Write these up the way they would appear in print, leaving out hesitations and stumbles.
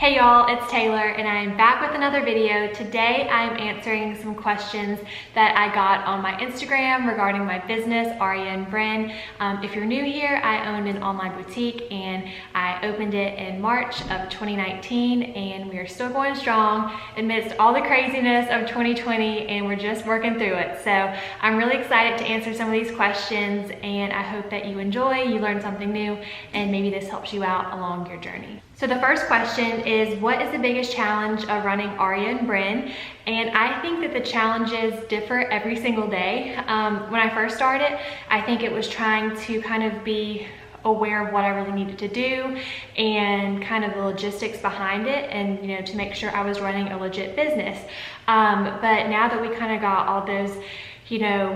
Hey y'all, it's Taylor and I'm back with another video. Today I'm answering some questions that I got on my Instagram regarding my business, ARIA and BRIN. If you're new here, I owned an online boutique and I opened it in March of 2019 and we are still going strong amidst all the craziness of 2020 and we're just working through it. So I'm really excited to answer some of these questions and I hope that you enjoy, you learn something new, and maybe this helps you out along your journey. So the first question is, what is the biggest challenge of running ARIA and BRIN? And I think that the challenges differ every single day. When I first started, I think it was trying to kind of be aware of what I really needed to do and kind of the logistics behind it, and to make sure I was running a legit business. But now that we kind of got all those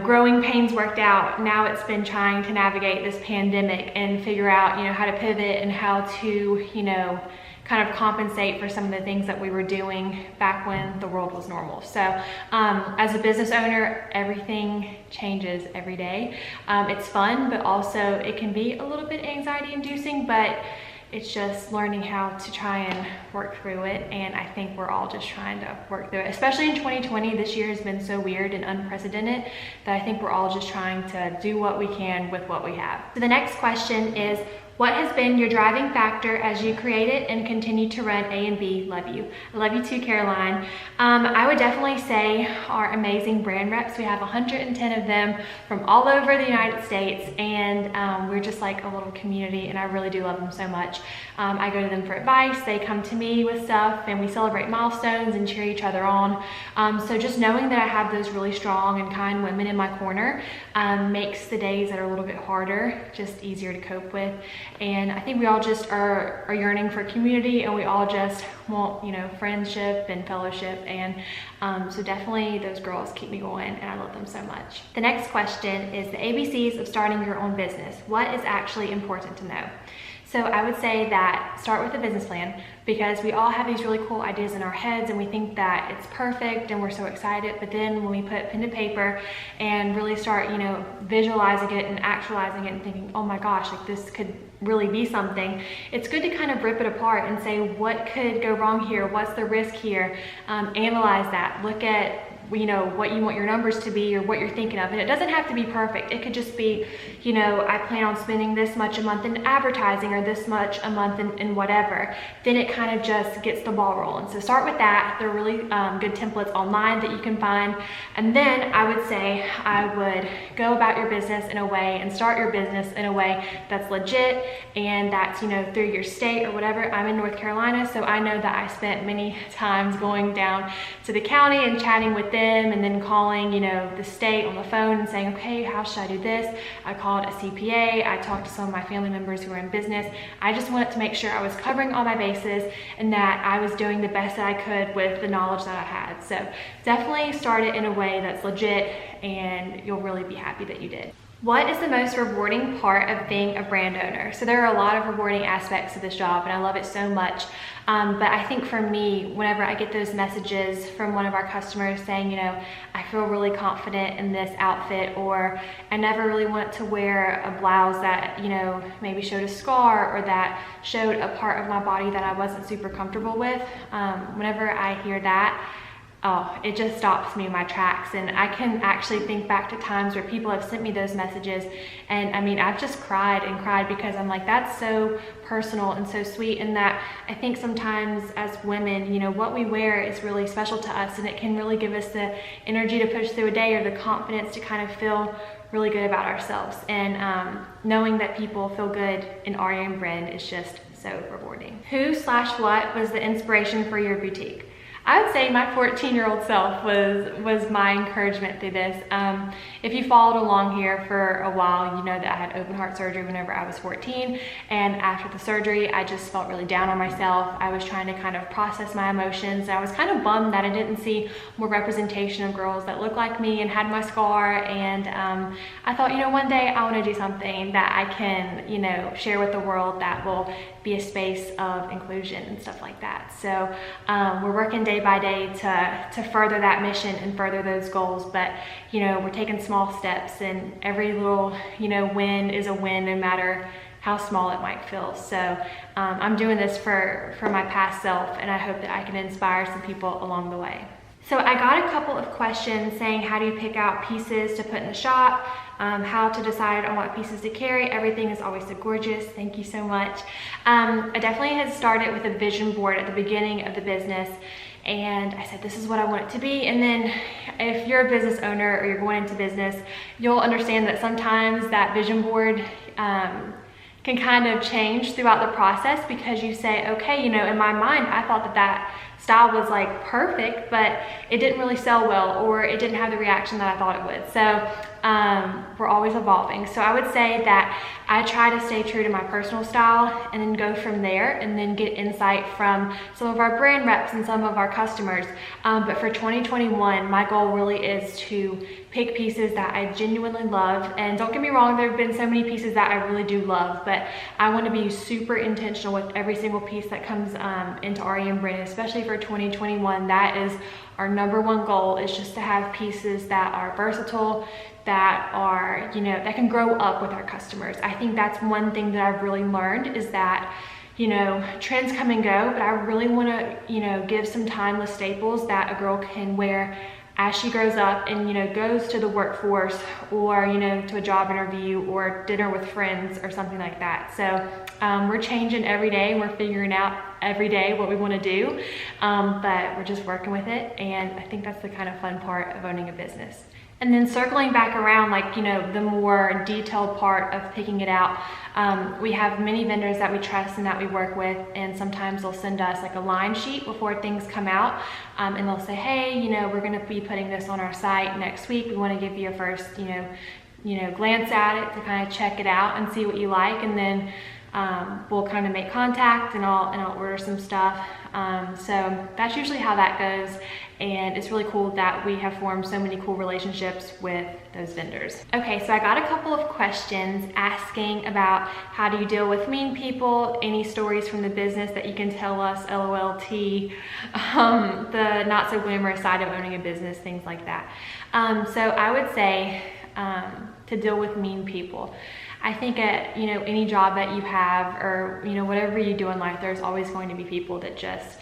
growing pains worked out, now it's been trying to navigate this pandemic and figure out, how to pivot and how to, kind of compensate for some of the things that we were doing back when the world was normal. So as a business owner, everything changes every day. It's fun, but also it can be a little bit anxiety inducing, but it's just learning how to try and work through it. And I think we're all just trying to work through it. Especially in 2020, this year has been so weird and unprecedented that I think we're all just trying to do what we can with what we have. So the next question is, what has been your driving factor as you created and continue to run A and B? Love you. I love you too, Caroline. I would definitely say our amazing brand reps. We have 110 of them from all over the United States, and we're just like a little community, and I really do love them so much. I go to them for advice. They come to me with stuff, and we celebrate milestones and cheer each other on. So just knowing that I have those really strong and kind women in my corner makes the days that are a little bit harder just easier to cope with. And I think we all just are yearning for community, and we all just want, friendship and fellowship. And so definitely those girls keep me going, and I love them so much. The next question is the ABCs of starting your own business. What is actually important to know? So I would say that start with a business plan, because we all have these really cool ideas in our heads and we think that it's perfect and we're so excited. But then when we put pen to paper and really start, visualizing it and actualizing it and thinking, oh my gosh, like this could really be something, it's good to kind of rip it apart and say, what could go wrong here? What's the risk here? Analyze that, look at what you want your numbers to be or what you're thinking of. And it doesn't have to be perfect. It could just be, I plan on spending this much a month in advertising or this much a month in whatever. Then it kind of just gets the ball rolling. So start with that. There are really good templates online that you can find. And then I would say I would go about your business in a way and start your business in a way that's legit and that's, through your state or whatever. I'm in North Carolina, so I know that I spent many times going down to the county and chatting with them and then calling, the state on the phone and saying, okay, how should I do this? I called a CPA. I talked to some of my family members who are in business. I just wanted to make sure I was covering all my bases and that I was doing the best that I could with the knowledge that I had. So definitely start it in a way that's legit and you'll really be happy that you did. What is the most rewarding part of being a brand owner? So there are a lot of rewarding aspects to this job and I love it so much. But I think for me, whenever I get those messages from one of our customers saying, I feel really confident in this outfit, or I never really wanted to wear a blouse that, maybe showed a scar or that showed a part of my body that I wasn't super comfortable with. Whenever I hear that, oh, it just stops me in my tracks. And I can actually think back to times where people have sent me those messages, and I've just cried and cried because I'm like, that's so personal and so sweet. And that I think sometimes as women, what we wear is really special to us, and it can really give us the energy to push through a day or the confidence to kind of feel really good about ourselves. And knowing that people feel good in ARIA and BRIN is just so rewarding. Who/what was the inspiration for your boutique? I would say my 14-year-old self was my encouragement through this. If you followed along here for a while, you know that I had open heart surgery whenever I was 14. And after the surgery, I just felt really down on myself. I was trying to kind of process my emotions. I was kind of bummed that I didn't see more representation of girls that looked like me and had my scar. And I thought, one day I want to do something that I can, share with the world that will be a space of inclusion and stuff like that. So we're working day by day to further that mission and further those goals. But we're taking small steps, and every little win is a win, no matter how small it might feel. So I'm doing this for my past self, and I hope that I can inspire some people along the way. So I got a couple of questions saying, how do you pick out pieces to put in the shop? How to decide on what pieces to carry. Everything is always so gorgeous. Thank you so much. I definitely had started with a vision board at the beginning of the business, and I said, this is what I want it to be. And then if you're a business owner or you're going into business, you'll understand that sometimes that vision board can kind of change throughout the process, because you say, okay, you know, in my mind, I thought that that style was like perfect, but it didn't really sell well, or it didn't have the reaction that I thought it would. So we're always evolving. So I would say that I try to stay true to my personal style and then go from there, and then get insight from some of our brand reps and some of our customers. But for 2021, my goal really is to pick pieces that I genuinely love. And don't get me wrong, there have been so many pieces that I really do love, but I want to be super intentional with every single piece that comes into ARIA and BRIN, especially for 2021. That is our #1 goal, is just to have pieces that are versatile, that are, you know, that can grow up with our customers. I think that's one thing that I've really learned, is that, you know, trends come and go, but I really want to, you know, give some timeless staples that a girl can wear as she grows up and, you know, goes to the workforce, or, you know, to a job interview or dinner with friends or something like that. So we're changing every day. We're figuring out every day what we want to do, but we're just working with it. And I think that's the kind of fun part of owning a business. And then circling back around, like, you know, the more detailed part of picking it out, we have many vendors that we trust and that we work with, and sometimes they'll send us like a line sheet before things come out, and they'll say, hey, you know, we're going to be putting this on our site next week. We want to give you a first, you know, glance at it to kind of check it out and see what you like, and then we'll kind of make contact, and I'll order some stuff. So that's usually how that goes, and it's really cool that we have formed so many cool relationships with those vendors. Okay, so I got a couple of questions asking about, how do you deal with mean people, any stories from the business that you can tell us, LOLT, the not so glamorous side of owning a business, things like that. So I would say to deal with mean people. I think at, you know, any job that you have, or, you know, whatever you do in life, there's always going to be people that just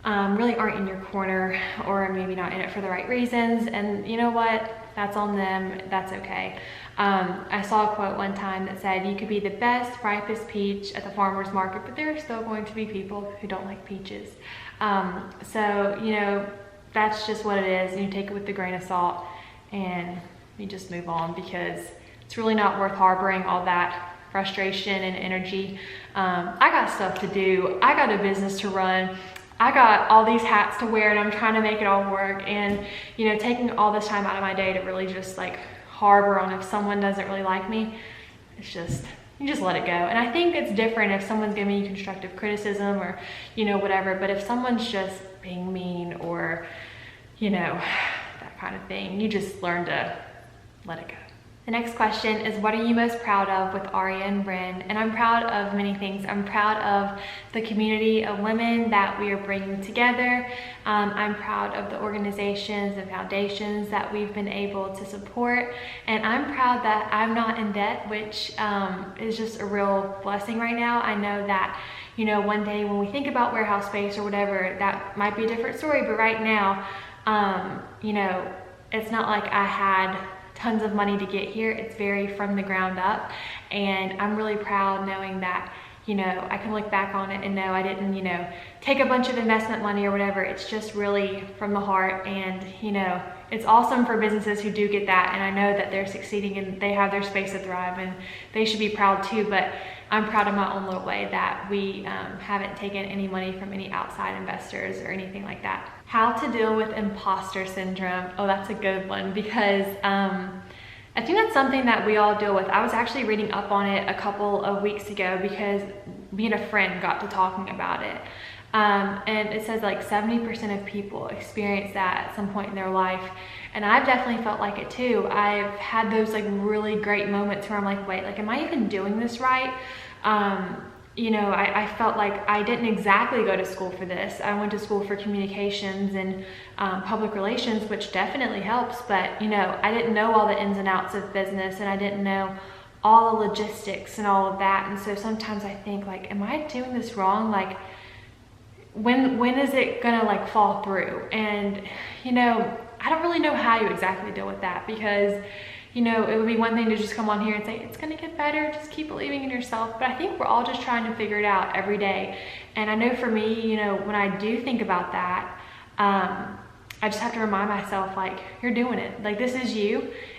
really aren't in your corner, or maybe not in it for the right reasons. And you know what? That's on them. That's okay. I saw a quote one time that said, you could be the best, ripest peach at the farmer's market, but there are still going to be people who don't like peaches. So, you know, that's just what it is. You take it with a grain of salt, and you just move on, because it's really not worth harboring all that frustration and energy. I got stuff to do. I got a business to run. I got all these hats to wear, and I'm trying to make it all work. And, you know, taking all this time out of my day to really just like harbor on if someone doesn't really like me, it's just, you just let it go. And I think it's different if someone's giving you constructive criticism, or, you know, whatever. But if someone's just being mean, or, you know, that kind of thing, you just learn to let it go. The next question is, what are you most proud of with ARIA and BRIN? And I'm proud of many things. I'm proud of the community of women that we are bringing together. I'm proud of the organizations and foundations that we've been able to support. And I'm proud that I'm not in debt, which is just a real blessing right now. I know that, you know, one day when we think about warehouse space or whatever, that might be a different story. But right now, you know, it's not like I had tons of money to get here. It's very from the ground up, and I'm really proud knowing that, you know, I can look back on it and know I didn't, you know, take a bunch of investment money or whatever. It's just really from the heart. And, you know, it's awesome for businesses who do get that, and I know that they're succeeding and they have their space to thrive, and they should be proud too. But I'm proud of my own little way that we haven't taken any money from any outside investors or anything like that. How to deal with imposter syndrome. Oh, that's a good one, because I think that's something that we all deal with. I was actually reading up on it a couple of weeks ago, because me and a friend got to talking about it. And it says like 70% of people experience that at some point in their life. And I've definitely felt like it too. I've had those like really great moments where I'm like, wait, like, am I even doing this right? You know, I felt like I didn't exactly go to school for this. I went to school for communications and public relations, which definitely helps. But, you know, I didn't know all the ins and outs of business, and I didn't know all the logistics and all of that. And so sometimes I think like, am I doing this wrong? Like, when is it gonna like fall through? And you know, I don't really know how you exactly deal with that, because you know, it would be one thing to just come on here and say, it's gonna get better, just keep believing in yourself. But I think we're all just trying to figure it out every day. And I know for me, you know, when I do think about that, I just have to remind myself, like, you're doing it. Like, this is you,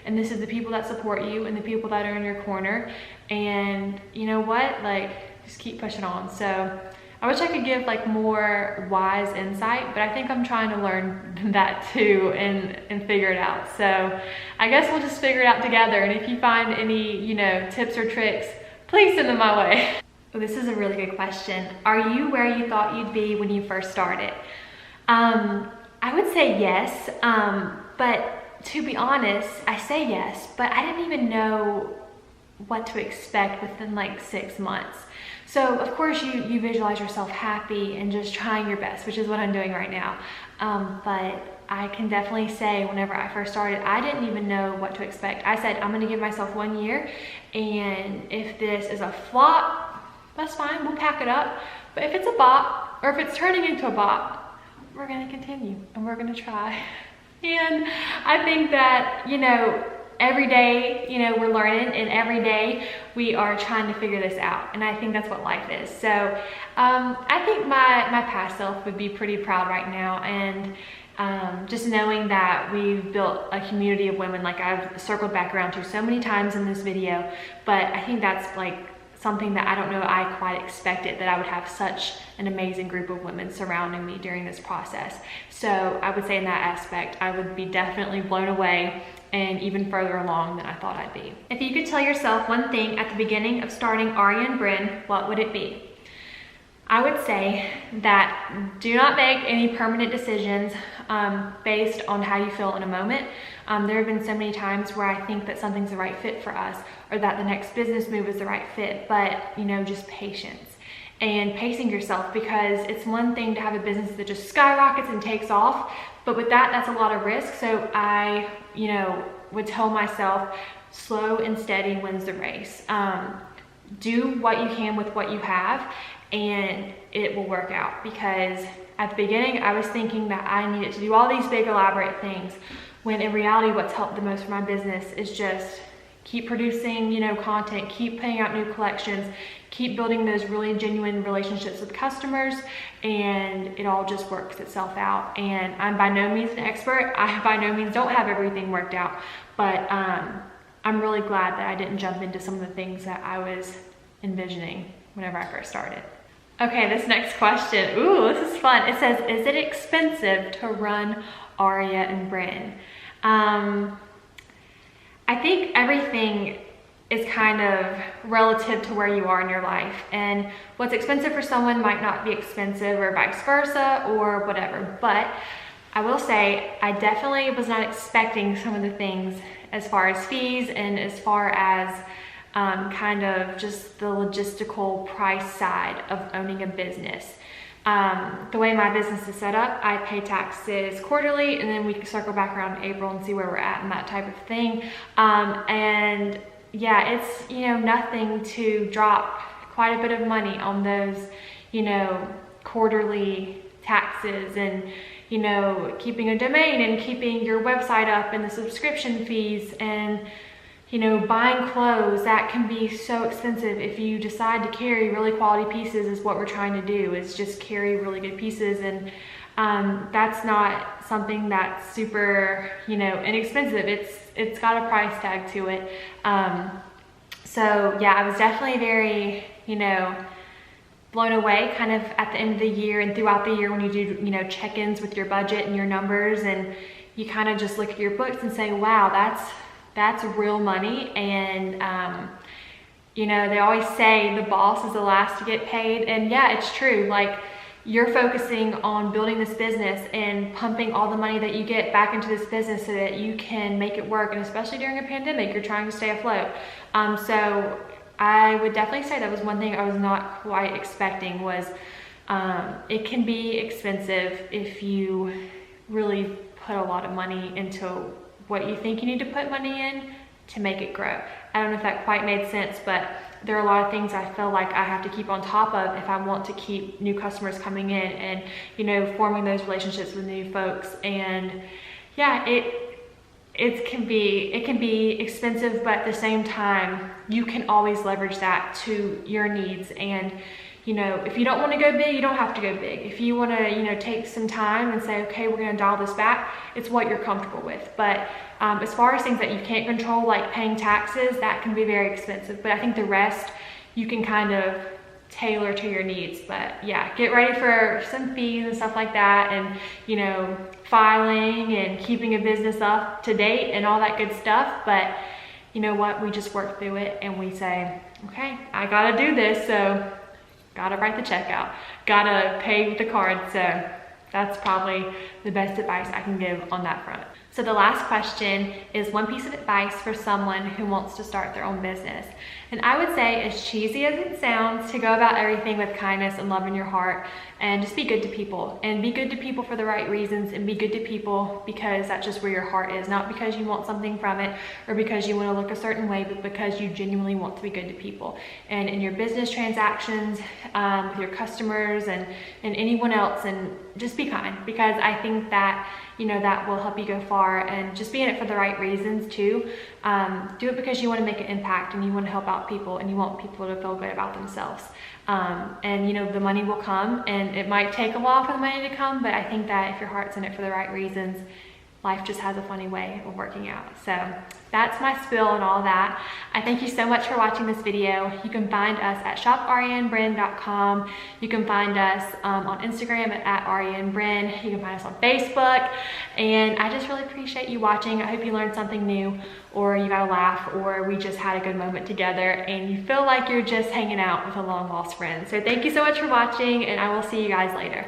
and this is the people that support you and the people that are in your corner. And you know what? Like, just keep pushing on. So I wish I could give like more wise insight, but I think I'm trying to learn that too and figure it out. So I guess we'll just figure it out together. And if you find any, you know, tips or tricks, please send them my way. Oh, this is a really good question. Are you where you thought you'd be when you first started? I would say yes, but to be honest, I say yes, but I didn't even know what to expect within like 6 months. So of course you visualize yourself happy and just trying your best, which is what I'm doing right now. But I can definitely say whenever I first started, I didn't even know what to expect. I said, I'm gonna give myself 1 year, and if this is a flop, that's fine, we'll pack it up. But if it's a bop, or if it's turning into a bop, we're gonna continue and we're gonna try. And I think that, you know, every day, you know, we're learning, and every day we are trying to figure this out. And I think that's what life is. So I think my past self would be pretty proud right now. And just knowing that we've built a community of women, like I've circled back around to so many times in this video, but I think that's like something that I don't know I quite expected, that I would have such an amazing group of women surrounding me during this process. So I would say in that aspect, I would be definitely blown away and even further along than I thought I'd be. If you could tell yourself one thing at the beginning of starting ARIA and BRIN, what would it be? I would say that do not make any permanent decisions based on how you feel in a moment. There have been so many times where I think that something's the right fit for us, or that the next business move is the right fit, but you know, just patience and pacing yourself, because it's one thing to have a business that just skyrockets and takes off, but with that, that's a lot of risk. So I, you know, would tell myself, slow and steady wins the race. Do what you can with what you have, and it will work out. Because at the beginning, I was thinking that I needed to do all these big elaborate things, when in reality, what's helped the most for my business is just keep producing, you know, content, keep putting out new collections, keep building those really genuine relationships with customers, and it all just works itself out. And I'm by no means an expert. I by no means don't have everything worked out, but I'm really glad that I didn't jump into some of the things that I was envisioning whenever I first started. Okay, this next question, ooh, this is fun. It says, is it expensive to run ARIA and BRIN? I think everything is kind of relative to where you are in your life, and what's expensive for someone might not be expensive, or vice versa, or whatever. But I will say, I definitely was not expecting some of the things as far as fees and as far as kind of just the logistical price side of owning a business. The way my business is set up, I pay taxes quarterly, and then we can circle back around in April and see where we're at and that type of thing. And yeah, it's, you know, nothing to drop quite a bit of money on those, you know, quarterly taxes, and, you know, keeping a domain and keeping your website up, and the subscription fees, and, you know, buying clothes. That can be so expensive. If you decide to carry really quality pieces, is what we're trying to do, is just carry really good pieces. And that's not something that's super, you know, inexpensive. It's got a price tag to it. So yeah, I was definitely very, you know, blown away kind of at the end of the year and throughout the year, when you do, you know, check-ins with your budget and your numbers, and you kind of just look at your books and say, wow, that's real money. And you know, they always say the boss is the last to get paid, and yeah, it's true. Like, you're focusing on building this business and pumping all the money that you get back into this business so that you can make it work, and especially during a pandemic, you're trying to stay afloat. So I would definitely say that was one thing I was not quite expecting, was it can be expensive if you really put a lot of money into what you think you need to put money in, to make it grow. I don't know if that quite made sense, but there are a lot of things I feel like I have to keep on top of if I want to keep new customers coming in and, you know, forming those relationships with new folks. And yeah, it can be expensive, but at the same time, you can always leverage that to your needs. And, you know, if you don't want to go big, you don't have to go big. If you want to, you know, take some time and say, okay, we're going to dial this back, it's what you're comfortable with. But as far as things that you can't control, like paying taxes, that can be very expensive. But I think the rest you can kind of tailor to your needs. But yeah, get ready for some fees and stuff like that, and, you know, filing and keeping a business up to date and all that good stuff. But you know what, we just work through it and we say, okay, I gotta do this, so gotta write the check out, gotta pay with the card. So that's probably the best advice I can give on that front. So the last question is one piece of advice for someone who wants to start their own business. And I would say, as cheesy as it sounds, to go about everything with kindness and love in your heart, and just be good to people, and be good to people for the right reasons, and be good to people because that's just where your heart is, not because you want something from it or because you want to look a certain way, but because you genuinely want to be good to people. And in your business transactions, with your customers and anyone else, and just be kind, because I think that, you know, that will help you go far. And just be in it for the right reasons too. Do it because you want to make an impact and you want to help out people and you want people to feel good about themselves. And you know, the money will come, and it might take a while for the money to come, but I think that if your heart's in it for the right reasons, life just has a funny way of working out. So that's my spill and all that. I thank you so much for watching this video. You can find us at shopariaandbrin.com. You can find us on Instagram at ARIA&BRIN. You can find us on Facebook. And I just really appreciate you watching. I hope you learned something new, or you got a laugh, or we just had a good moment together and you feel like you're just hanging out with a long lost friend. So thank you so much for watching, and I will see you guys later.